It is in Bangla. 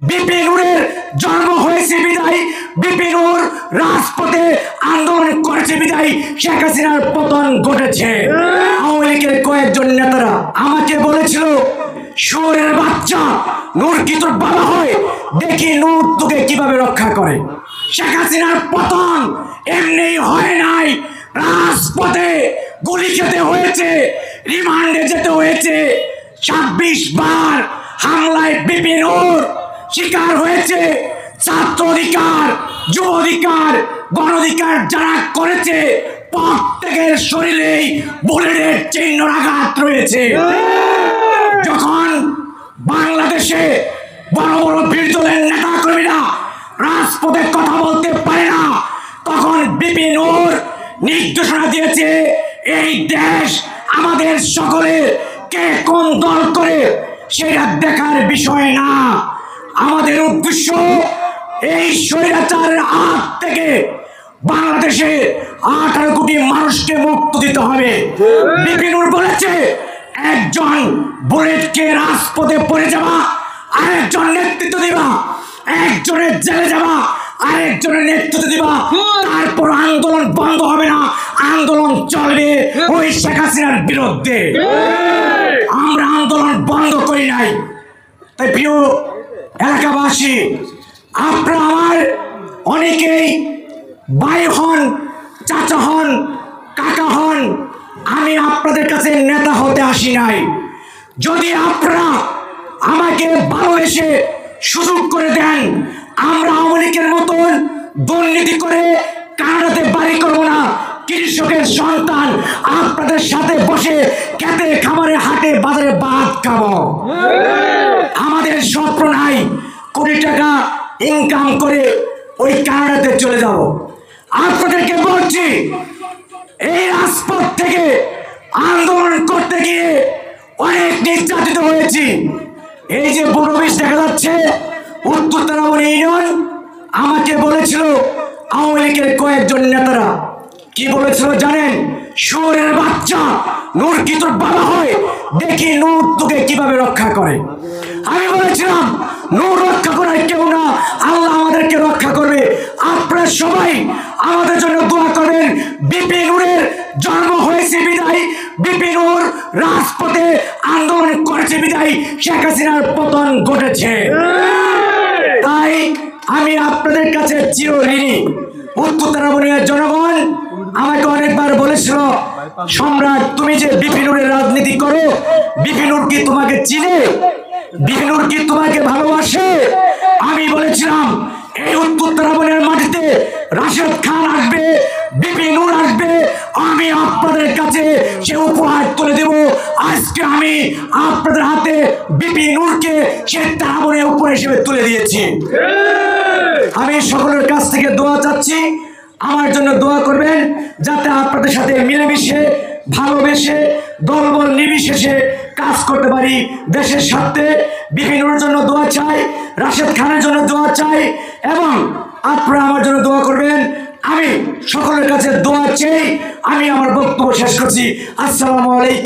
বিপিনুরের জন্ম হয়েছে বিদায়, বিপিনুর রাজপথে আন্দোলন করেছে বিদায় শেখ হাসিনার পতন ঘটেছে। আওয়ামী লীগের কয়েকজন নেতারা আমাকে বলেছিল, শুয়োরের বাচ্চা, নূর কি তোর বাবা হয়? দেখি নূর তোকে কিভাবে রক্ষা করে। শেখ হাসিনার পতন এমনি হয় নাই, রাজপথে গুলি খেতে হয়েছে, রিমান্ডে যেতে হয়েছে। 26 বার হামলায় বিপিনুর শিকার হয়েছে। ছাত্র অধিকার, যুব অধিকার, গণ অধিকার যারা করেছে প্রত্যেকের শরীরেই বুলেটের চিহ্ন আঘাত রয়েছে। যখন বাংলাদেশে বড় বড় বিরোধী দলের নেতা কর্মীরা রাজপথে কথা বলতে পারে না, তখন বিপিনুর নির্দেশনা দিয়েছে, এই দেশ আমাদের সকলের, কে কোন দল করে সেটা দেখার বিষয় না। আমাদের উদ্দেশ্য এই স্বৈরাচারের হাত থেকে বাংলাদেশে 18 কোটি মানুষকে মুক্ত দিতে হবে। বিপিনুর বলেছে, একজন বুলেটকে রাজপথে পড়ে যাওয়া, আরেকজন নেতৃত্ব দিবা, একজনের জেলে যাবা, আরেকজনের নেতৃত্ব দিবা, তারপর আন্দোলন বন্ধ হবে না, আন্দোলন চলবে ওই শেখ হাসিনার বিরুদ্ধে। আমরা আন্দোলন বন্ধ করি নাই। তাই প্রিয় এলাকাবাসী, আপনারা আমার অনেকেই ভাই হন, চাচা হন, কাকা হন, আমি আপনাদের কাছে নেতা হতে আসি নাই। যদি আপনারা আমাকে ভালোবেসে সুযোগ করে দেন, আমরা আওয়ামী লীগের মতন দুর্নীতি করে কানাডাতে বাড়ি করবো না। কৃষকের সন্তান আপনাদের সাথে বসে খেতে, খামারে, হাটে, বাজারে ভাত খাবো। আমাদের স্বপ্ন নাই কোটি টাকা ইনকাম করে ওই কানাডাতে চলে যাব। আপনাদেরকে বলছি, এই রাজপথ থেকে আন্দোলন করতে গিয়ে অনেক নির্যাতিত হয়েছি। এই যে বড় অফিস দেখা যাচ্ছে, উত্তর তারাবনী ইউনিয়ন, আমাকে বলেছিল আওয়ামী লীগের কয়েকজন নেতারা, কি বলেছিল জানেন? শুয়োরের বাচ্চা, নূর কি তোর বাবা হয়? দেখি নূর তোকে কিভাবে রক্ষা করে। আমি বলেছিলাম, নূর রক্ষা করার কেউ না, আল্লাহ আমাদেরকে রক্ষা করবে। আপনারা সবাই আমাদের জন্য দোয়া করবেন। বিপিনুরের জন্ম হয়েছে বিদায়, বিপিনুর রাজপথে আন্দোলন করেছে বিদায় শেখ হাসিনার পতন ঘটেছে। তাই আমি আপনাদের কাছে চিরঋণী। উত্তর তারাবণীর জনগণ আমাকে অনেকবার বলেছিল, সম্রাট তুমি যে বিপিনুরের রাজনীতি করো, বিপিনুর কি তোমাকে চিনে? বিপিনুর কি তোমাকে ভালোবাসে? আমি বলেছিলাম, এই উত্তর তারাবণীর মাটিতে রাশেদ খান আসবে, বিপিনুর আসবে, আমি আপনাদের কাছে সে উপহার তুলে দেব। আজকে আমি আপনাদের হাতে বিপিনুরকে সে তারাবণীর উপহার হিসেবে তুলে দিয়েছি। আমি সকলের কাছ থেকে দোয়া চাচ্ছি, আমার জন্য দোয়া করবেন, যাতে আপনাদের সাথে মিলেমিশে, ভালোবেসে, দলবল নির্বিশেষে কাজ করতে পারি দেশের স্বার্থে। বিপিনুরের জন্য দোয়া চাই, রাশেদ খানের জন্য দোয়া চাই, এবং আপনারা আমার জন্য দোয়া করবেন। আমি সকলের কাছে দোয়া চাই। আমি আমার বক্তব্য শেষ করছি। আসসালামু আলাইকুম।